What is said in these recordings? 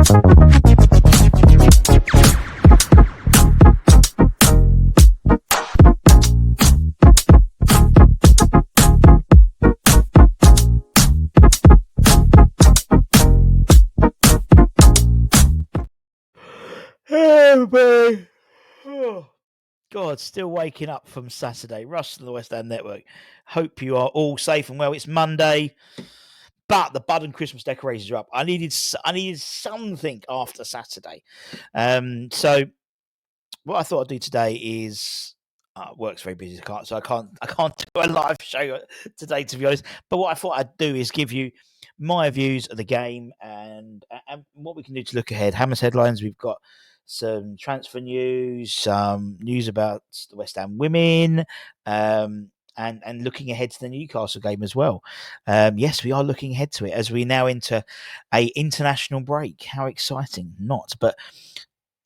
Oh, boy. Oh. God, still waking up from Saturday. Russ and the West Ham Network. Hope you are all safe and well. It's Monday, but the Bud and Christmas decorations are up. I needed something after Saturday. So what I thought I'd do today is work's very busy, so I can't do a live show today, to be honest. But what I thought I'd do is give you my views of the game and what we can do to look ahead. Hammers headlines. We've got some transfer news, some news about the West Ham women, and looking ahead to the Newcastle game as well. Yes, we are looking ahead to it as we now enter a international break. How exciting! Not, but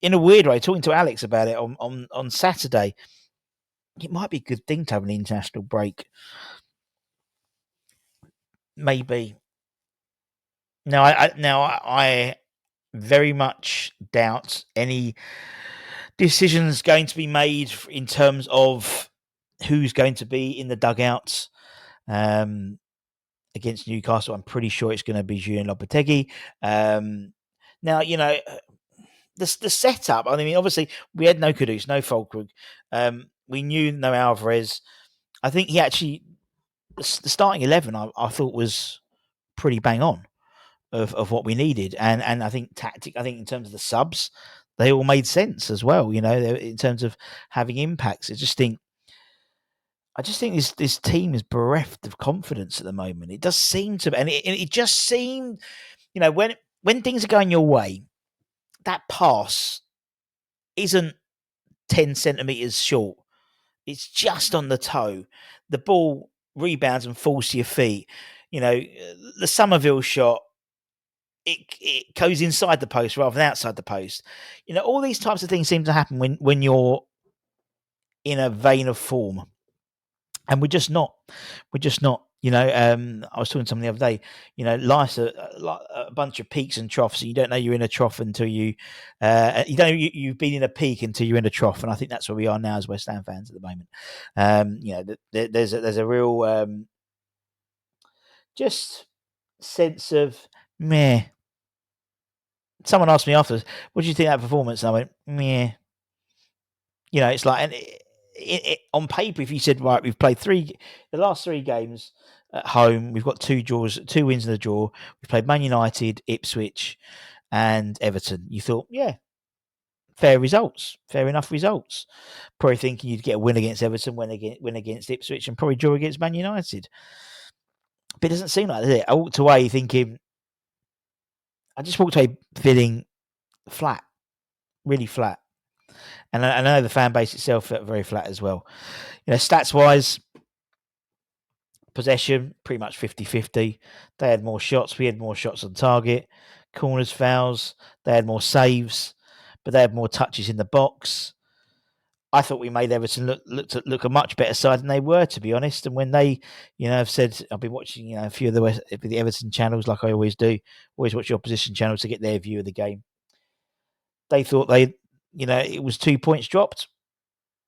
in a weird way, talking to Alex about it on Saturday, it might be a good thing to have an international break. Maybe. Now, I very much doubt any decisions going to be made in terms of who's going to be in the dugouts against Newcastle. I'm pretty sure it's going to be Julian Lopetegui. Now, the setup. I mean, obviously, we had no Kudus, no Fulkrug. We knew no Alvarez. I think he actually the starting 11. I thought was pretty bang on of what we needed, and I think I think in terms of the subs, they all made sense as well. In terms of having impacts. I just think this team is bereft of confidence at the moment. It does seem to, and it just seemed, when things are going your way, that pass isn't 10 centimeters short. It's just on the toe. The ball rebounds and falls to your feet. The Somerville shot, it goes inside the post rather than outside the post. All these types of things seem to happen when you're in a vein of form. And we're just not. I was talking to someone the other day. Life's a bunch of peaks and troughs. And you don't know you're in a trough until you've been in a peak until you're in a trough. And I think that's where we are now as West Ham fans at the moment. There's a real just sense of meh. Someone asked me afterwards, "What do you think of that performance?" And I went, meh. It's like, and on paper, if you said, right, we've played the last 3 games at home, we've got 2 draws, 2 wins and a draw. We've played Man United, Ipswich, and Everton. You thought, yeah, fair enough results. Probably thinking you'd get a win against Everton, win against Ipswich, and probably draw against Man United. But it doesn't seem like that. I walked away thinking, I just walked away feeling flat, really flat. And I know the fan base itself felt very flat as well. Stats-wise, possession, pretty much 50-50. They had more shots. We had more shots on target. Corners, fouls. They had more saves, but they had more touches in the box. I thought we made Everton look a much better side than they were, to be honest. And when they, have said, I've been watching, a few of the Everton channels, like I always do. Always watch the opposition channels to get their view of the game. They thought it was 2 points dropped.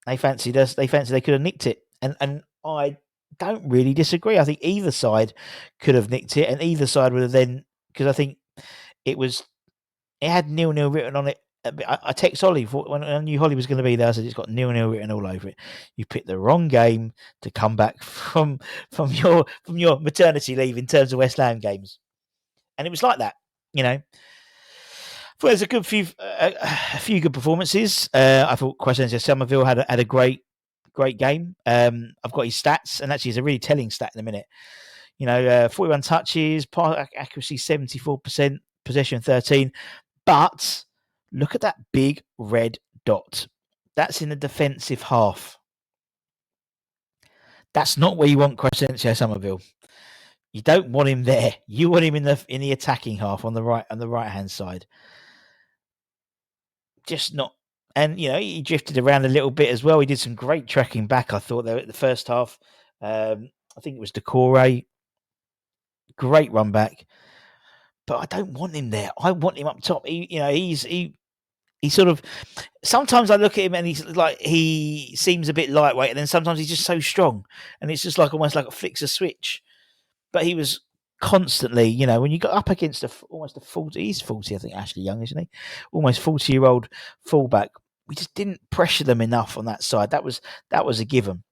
They fancied us. They fancied they could have nicked it. And I don't really disagree. I think either side could have nicked it, and either side would have then, because I think it had 0-0 written on it. I text Holly when I knew Holly was going to be there. I said it's got 0-0 written all over it. You picked the wrong game to come back from your maternity leave in terms of West Ham games, and it was like that. Well, there's a few good performances. I thought Crescentia Somerville had a great game. I've got his stats, and actually, it's a really telling stat in a minute. 41 touches, pass accuracy 74%, possession 13. But look at that big red dot. That's in the defensive half. That's not where you want Crescentia Somerville. You don't want him there. You want him in the attacking half on the right hand side. Just not, and he drifted around a little bit as well. He did some great tracking back, I thought, there at the first half. I think it was Decore, great run back, but I don't want him there. I want him up top. He sort of. Sometimes I look at him and he seems a bit lightweight, and then sometimes he's just so strong, and it's just like almost like it flicks a switch. But he was constantly, when you got up against almost a 40, he's 40, I think, Ashley Young, isn't he? Almost 40-year-old fullback. We just didn't pressure them enough on that side. That was a given.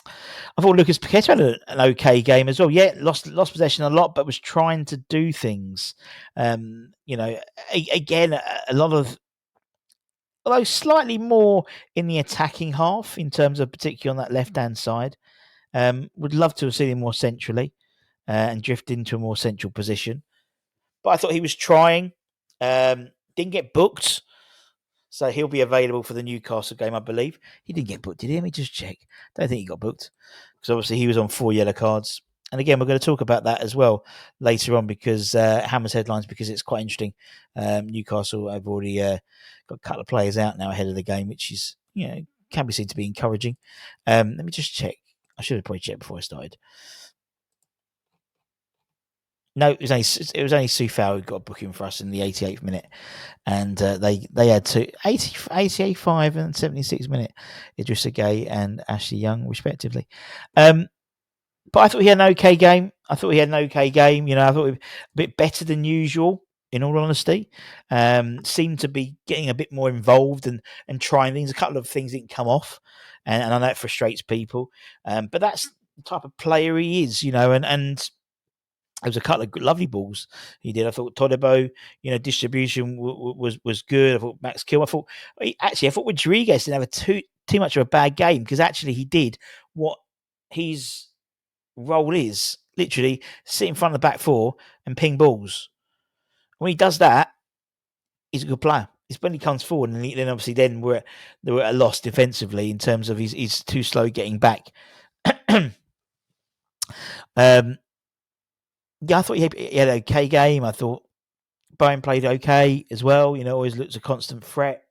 I thought Lucas Paqueta had an okay game as well. Yeah, lost possession a lot, but was trying to do things. Again, a lot of, although slightly more in the attacking half in terms of particularly on that left-hand side. Would love to have seen him more centrally and drift into a more central position. But I thought he was trying. Didn't get booked. So he'll be available for the Newcastle game, I believe. He didn't get booked, did he? Let me just check. Don't think he got booked. Because obviously he was on 4 yellow cards. And again, we're going to talk about that as well later on because Hammer's headlines, because it's quite interesting. Newcastle have already got a couple of players out now ahead of the game, which is, can be seen to be encouraging. Let me just check. I should have probably checked before I started. No, it was only Sufal who got a booking for us in the 88th minute, and they had 85 and 76 minute, Idrissa Gueye and Ashley Young respectively. But I thought he had an okay game. I thought he was a bit better than usual. In all honesty, seemed to be getting a bit more involved and trying things. A couple of things didn't come off, and I know it frustrates people. But that's the type of player he is, and there was a couple of lovely balls he did. I thought Todibo, distribution was good. I thought Max Kill. I thought Rodriguez didn't have too much of a bad game because actually he did what his role is: literally sit in front of the back four and ping balls. When he does that, he's a good player. It's when he comes forward, and then obviously we're at a loss defensively in terms of he's too slow getting back. Yeah, I thought he had an okay game. I thought Bowen played okay as well. Always looks a constant threat.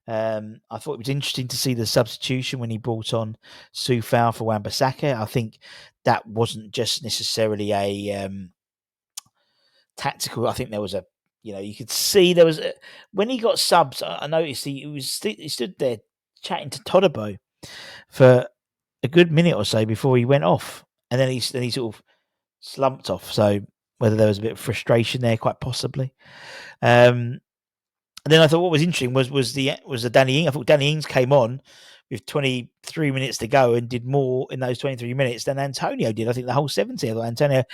I thought it was interesting to see the substitution when he brought on Sufal for Wan-Bissaka. I think that wasn't just necessarily a tactical. I think there was you could see there was when he got subs. I noticed he stood there chatting to Todibo for a good minute or so before he went off, and then he sort of slumped off. So whether there was a bit of frustration there, quite possibly. And then I thought what was interesting was the Danny Ings. I thought Danny Ings came on with 23 minutes to go and did more in those 23 minutes than Antonio did. I think the whole 70. I thought Antonio,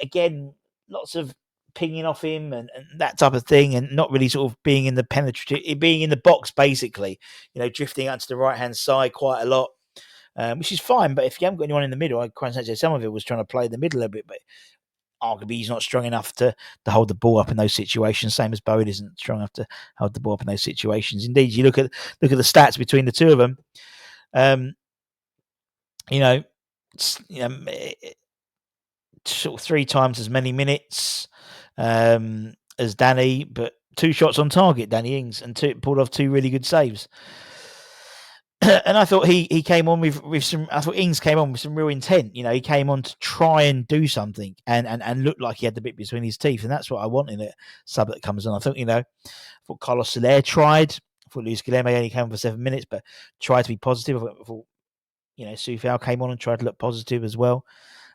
again, lots of pinging off him and that type of thing, and not really sort of being in the box, basically, drifting out to the right hand side quite a lot. Which is fine, but if you haven't got anyone in the middle, I quite say some of it was trying to play the middle a bit, but arguably he's not strong enough to hold the ball up in those situations. Same as Bowen isn't strong enough to hold the ball up in those situations. Indeed, you look at the stats between the two of them. Sort of 3 times as many minutes as Danny, but 2 shots on target, Danny Ings, and pulled off 2 really good saves. And I thought he came on with some. I thought Ings came on with some real intent. He came on to try and do something and looked like he had the bit between his teeth, and that's what I want in a sub that comes on. I thought Carlos Soler tried. I thought Luis Guilherme only came on for 7 minutes, but tried to be positive. I thought Sufal came on and tried to look positive as well.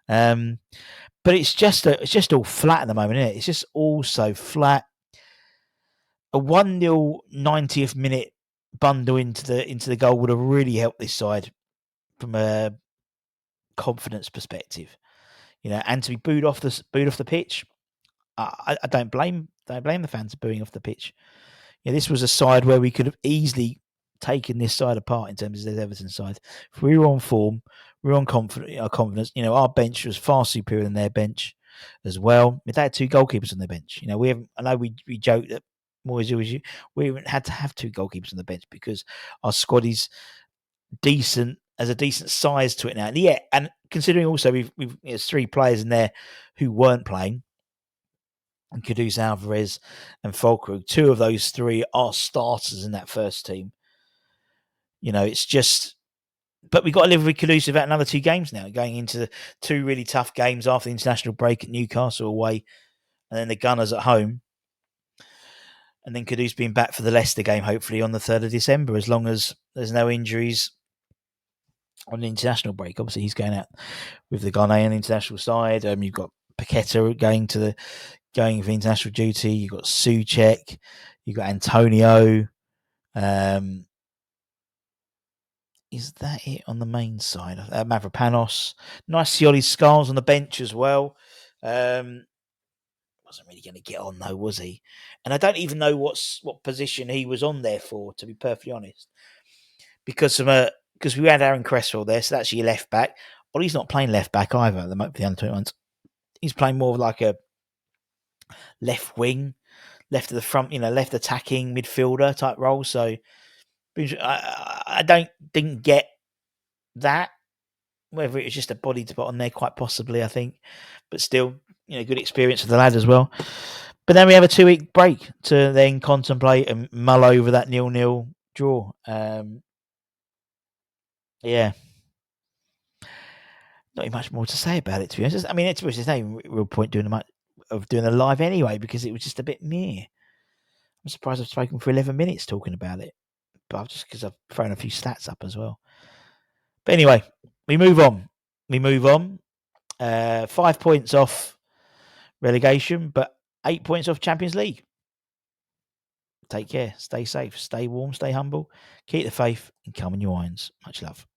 But it's just all flat at the moment, isn't it? It's just all so flat. A 1-0 90th minute bundle into the goal would have really helped this side from a confidence perspective, and to be booed off the pitch. I don't blame the fans booing off the pitch. This was a side where we could have easily taken this side apart in terms of the Everton side. If we were on form, we were on confidence. Our bench was far superior than their bench as well. If they had 2 goalkeepers on their bench, we haven't. I know we joke that we haven't had to have 2 goalkeepers on the bench because our squad is decent, as a decent size to it now. And considering also we've there's 3 players in there who weren't playing, and Kudus, Alvarez and Fulkrug. 2 of those 3 are starters in that first team. It's just. But we've got to live with Kudus about another 2 games now, going into 2 really tough games after the international break at Newcastle away. and then the Gunners at home. And then Kudus being back for the Leicester game, hopefully on the 3rd of December, as long as there's no injuries on the international break. Obviously, he's going out with the Ghanaian international side. You've got Paqueta going for international duty. You've got Souček. You've got Antonio. Is that it on the main side? Mavropanos. Nice to see Ollie Scarles on the bench as well. Wasn't really going to get on though, was he? And I don't even know what position he was on there for, to be perfectly honest. Because we had Aaron Cresswell there, so that's your left back. Ollie's not playing left back either at the moment for the under 21s. He's playing more of like a left wing, left of the front, left attacking midfielder type role. So I didn't get that. Whether it was just a body to put on there, quite possibly, I think. But still, good experience for the lad as well. But then we have a 2-week break to then contemplate and mull over that 0-0 draw. Yeah. Not much more to say about it, to be honest. I mean, there's no real point doing a live anyway, because it was just a bit meh. I'm surprised I've spoken for 11 minutes talking about it. But just because I've thrown a few stats up as well. But anyway, we move on. 5 points off relegation, but 8 points off Champions League. Take care. Stay safe. Stay warm. Stay humble. Keep the faith and come on your irons. Much love.